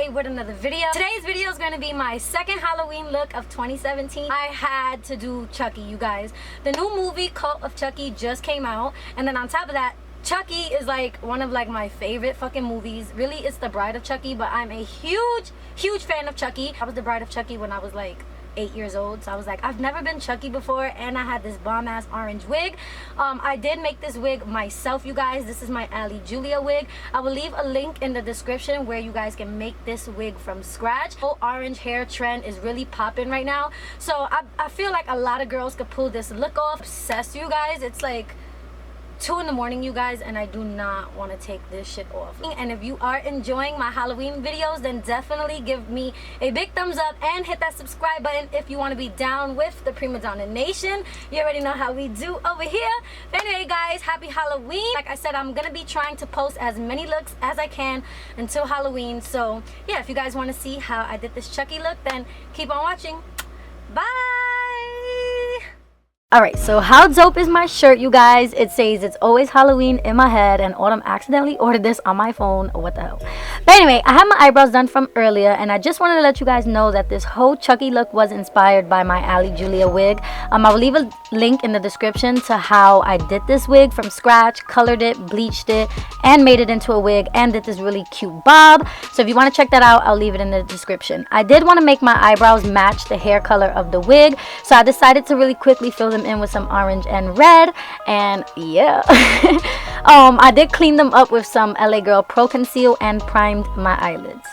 today with another video. Today's video is going to be my second Halloween look of 2017. I had to do Chucky, you guys. The new movie Cult of Chucky just came out, and then on top of that, Chucky is like one of like my favorite fucking movies. Really, it's the Bride of Chucky, but I'm a huge fan of Chucky. I was the Bride of Chucky when I was like 8 years old, so I was like, I've never been Chucky before, and I had this bomb ass orange wig. I did make this wig myself, you guys. This is my Ali Julia wig. I will leave a link in the description where you guys can make this wig from scratch. The whole orange hair trend is really popping right now, so I feel like a lot of girls could pull this look off. Obsessed, you guys. It's like 2 in the morning, you guys, and I do not want to take this shit off. And if you are enjoying my Halloween videos, then definitely give me a big thumbs up and hit that subscribe button if you want to be down with the Prima Donna Nation. You already know how we do over here. But anyway, guys, happy Halloween. Like I said, I'm gonna be trying to post as many looks as I can until Halloween. So yeah, if you guys want to see how I did this Chucky look, then keep on watching. Bye. Alright, so how dope is my shirt, you guys? It says it's always Halloween in my head, and Autumn accidentally ordered this on my phone. What the hell? But anyway, I had my eyebrows done from earlier, and I just wanted to let you guys know that this whole Chucky look was inspired by my Ali Julia wig. I will leave a link in the description to how I did this wig from scratch, colored it, bleached it, and made it into a wig, and did this really cute bob. So if you want to check that out, I'll leave it in the description. I did want to make my eyebrows match the hair color of the wig, so I decided to really quickly fill them in with some orange and red, and yeah. I did clean them up with some LA Girl Pro Conceal and primed my eyelids.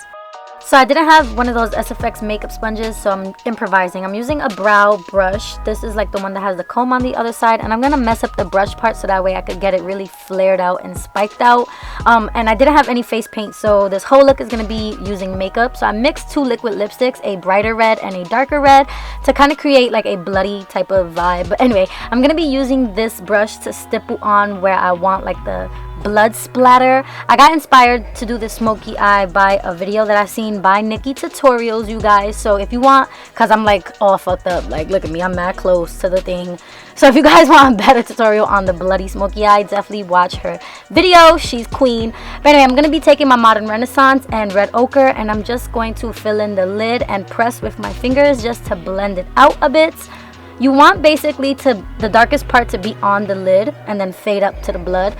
So I didn't have one of those SFX makeup sponges, so I'm improvising. I'm using a brow brush. This is like the one that has the comb on the other side, and I'm gonna mess up the brush part so that way I could get it really flared out and spiked out. And I didn't have any face paint, so this whole look is gonna be using makeup. So I mixed 2 liquid lipsticks, a brighter red and a darker red, to kind of create like a bloody type of vibe. But anyway, I'm gonna be using this brush to stipple on where I want like the blood splatter. I got inspired to do this smoky eye by a video that I've seen by Nikki Tutorials, you guys. So if you want, because I'm like all fucked up, like look at me, I'm mad close to the thing. So if you guys want a better tutorial on the bloody smoky eye, definitely watch her video. She's queen. But anyway, I'm going to be taking my Modern Renaissance and Red Ochre, and I'm just going to fill in the lid and press with my fingers just to blend it out a bit. You want basically the darkest part to be on the lid and then fade up to the blood,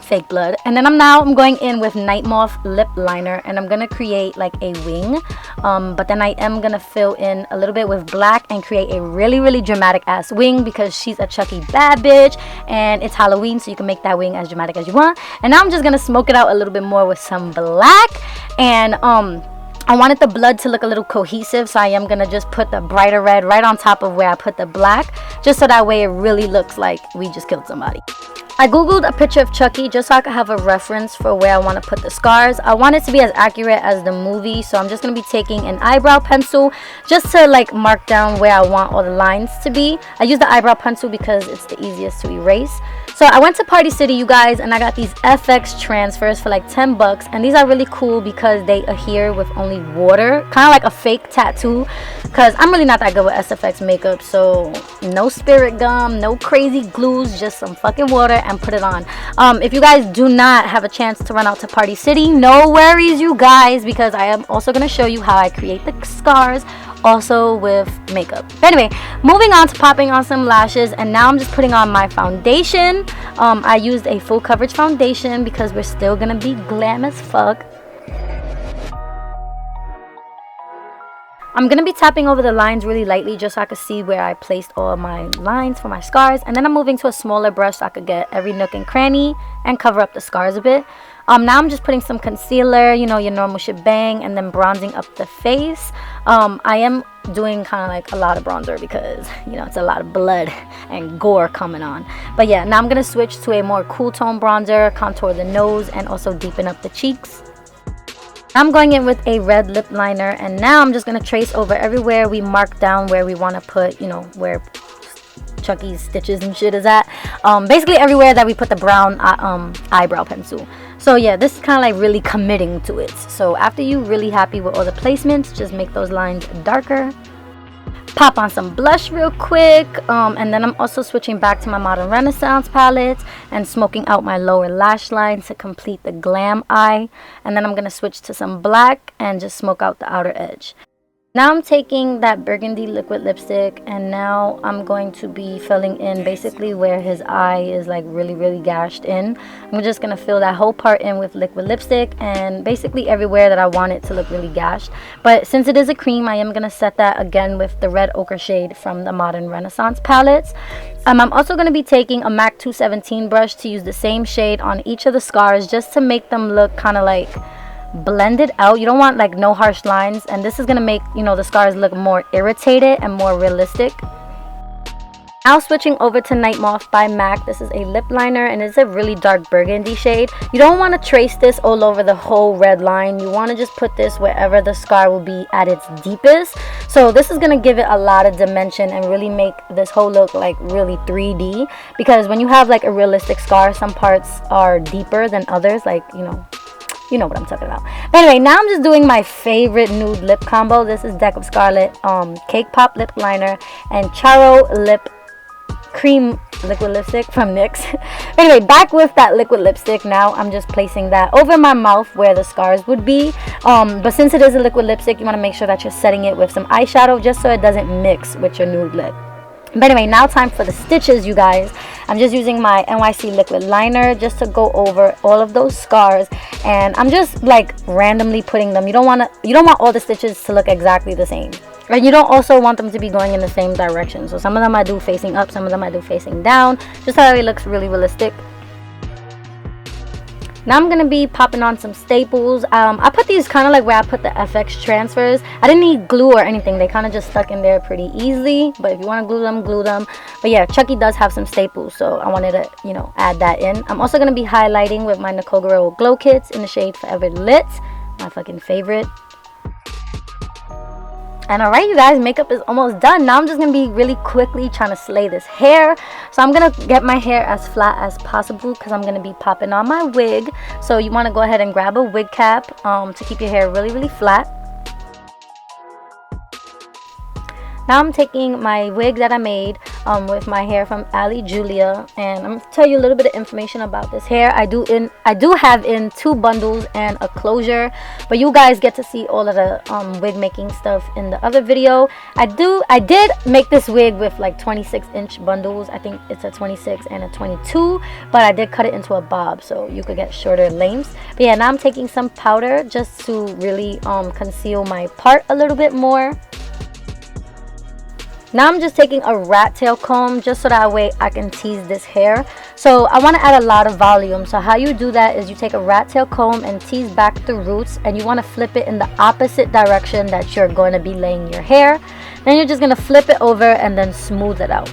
fake blood. And then I'm going in with Nightmoth Lip Liner, and I'm gonna create like a wing, but then I am gonna fill in a little bit with black and create a really dramatic ass wing, because she's a Chucky bad bitch and it's Halloween, so you can make that wing as dramatic as you want. And now I'm just gonna smoke it out a little bit more with some black, and I wanted the blood to look a little cohesive, so I am going to just put the brighter red right on top of where I put the black, just so that way it really looks like we just killed somebody. I googled a picture of Chucky just so I could have a reference for where I want to put the scars. I want it to be as accurate as the movie, so I'm just going to be taking an eyebrow pencil just to like mark down where I want all the lines to be. I use the eyebrow pencil because it's the easiest to erase. So I went to Party City, you guys, and I got these FX transfers for like 10 bucks, and these are really cool because they adhere with only water, kind of like a fake tattoo, because I'm really not that good with SFX makeup. So no spirit gum, no crazy glues, just some fucking water and put it on. If you guys do not have a chance to run out to Party City, no worries, you guys, because I am also going to show you how I create the scars also with makeup. But anyway, moving on to popping on some lashes, and now I'm just putting on my foundation. I used a full coverage foundation because we're still gonna be glam as fuck. I'm going to be tapping over the lines really lightly just so I could see where I placed all my lines for my scars. And then I'm moving to a smaller brush so I could get every nook and cranny and cover up the scars a bit. Now I'm just putting some concealer, you know, your normal shebang, and then bronzing up the face. I am doing kind of like a lot of bronzer because, you know, it's a lot of blood and gore coming on. But yeah, now I'm going to switch to a more cool tone bronzer, contour the nose, and also deepen up the cheeks. I'm going in with a red lip liner, and now I'm just going to trace over everywhere we mark down where we want to put, you know, where Chucky's stitches and shit is at. Basically everywhere that we put the brown eyebrow pencil. So yeah, this is kind of like really committing to it. So after you're really happy with all the placements, just make those lines darker. pop on some blush real quick, and then I'm also switching back to my Modern Renaissance palette and smoking out my lower lash line to complete the glam eye. And then I'm going to switch to some black and just smoke out the outer edge. Now I'm taking that burgundy liquid lipstick, and now I'm going to be filling in basically where his eye is like really gashed in. I'm just going to fill that whole part in with liquid lipstick and basically everywhere that I want it to look really gashed. But since it is a cream, I am going to set that again with the red ochre shade from the Modern Renaissance palettes. I'm also going to be taking a MAC 217 brush to use the same shade on each of the scars just to make them look kind of like blended out. You don't want like no harsh lines, and this is gonna make, you know, the scars look more irritated and more realistic. Now switching over to Nightmoth by MAC. This is a lip liner and it's a really dark burgundy shade. You don't want to trace this all over the whole red line. You want to just put this wherever the scar will be at its deepest. So this is going to give it a lot of dimension and really make this whole look like really 3D, because when you have like a realistic scar, some parts are deeper than others, like, you know what I'm talking about. But anyway, now I'm just doing my favorite nude lip combo. This is Deck of Scarlet Cake Pop Lip Liner and Charo Lip Cream Liquid Lipstick from NYX. Anyway, back with that liquid lipstick. Now I'm just placing that over my mouth where the scars would be. But since it is a liquid lipstick, you want to make sure that you're setting it with some eyeshadow just so it doesn't mix with your nude lip. But anyway, now time for the stitches, you guys. I'm just using my NYC liquid liner just to go over all of those scars, and I'm just like randomly putting them. You don't want all the stitches to look exactly the same. And you don't also want them to be going in the same direction. So some of them I do facing up, some of them I do facing down, just so it looks really realistic. Now I'm going to be popping on some staples. I put these kind of like where I put the FX transfers. I didn't need glue or anything. They kind of just stuck in there pretty easily. But if you want to glue them, glue them. But yeah, Chucky does have some staples, so I wanted to, you know, add that in. I'm also going to be highlighting with my Nicole Guerrero Glow Kits in the shade Forever Lit. My fucking favorite. And alright, you guys, makeup is almost done. Now I'm just going to be really quickly trying to slay this hair. So I'm going to get my hair as flat as possible because I'm going to be popping on my wig. So you want to go ahead and grab a wig cap to keep your hair really flat. Now I'm taking my wig that I made with my hair from Ali Julia, and I'm going to tell you a little bit of information about this hair. I do have in 2 bundles and a closure, but you guys get to see all of the wig making stuff in the other video. I did make this wig with like 26-inch bundles. I think it's a 26 and a 22, but I did cut it into a bob so you could get shorter lengths. But yeah, now I'm taking some powder just to really conceal my part a little bit more. Now I'm just taking a rat tail comb just so that way I can tease this hair. So I want to add a lot of volume. So how you do that is you take a rat tail comb and tease back the roots, and you want to flip it in the opposite direction that you're going to be laying your hair. Then you're just going to flip it over and then smooth it out.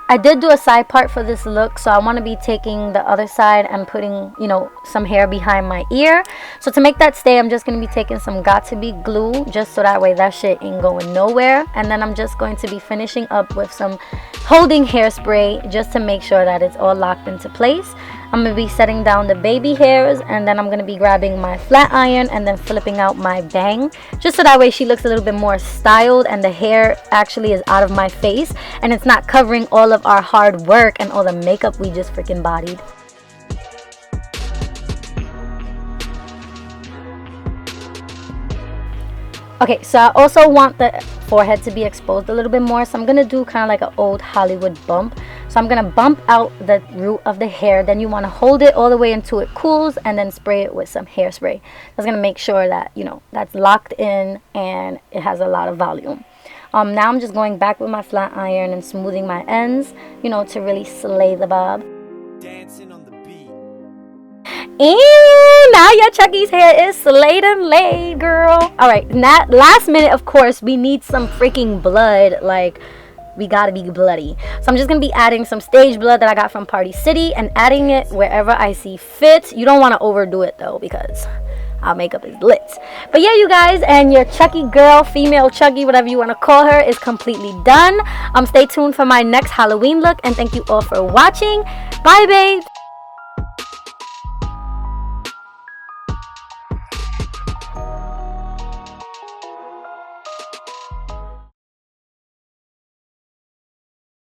I did do a side part for this look, so I want to be taking the other side and putting, you know, some hair behind my ear. So to make that stay, I'm just going to be taking some Got2b glue just so that way that shit ain't going nowhere. And then I'm just going to be finishing up with some holding hairspray just to make sure that it's all locked into place. I'm going to be setting down the baby hairs, and then I'm going to be grabbing my flat iron and then flipping out my bang just so that way she looks a little bit more styled and the hair actually is out of my face and it's not covering all of our hard work and all the makeup we just freaking bodied. Okay, so I also want the forehead to be exposed a little bit more, so I'm going to do kind of like an old Hollywood bump. So I'm going to bump out the root of the hair, then you want to hold it all the way until it cools and then spray it with some hairspray. That's going to make sure that, you know, that's locked in and it has a lot of volume. Now I'm just going back with my flat iron and smoothing my ends, you know, to really slay the bob. Dancing on the beat. And now your Chucky's hair is slayed and laid, girl. Alright, last minute, of course, we need some freaking blood. Like, we gotta be bloody. So I'm just gonna be adding some stage blood that I got from Party City and adding it wherever I see fit. You don't want to overdo it though, because our makeup is lit. But yeah, you guys, and your Chucky girl, female Chucky, whatever you want to call her, is completely done. Stay tuned for my next Halloween look, and thank you all for watching. Bye, babe.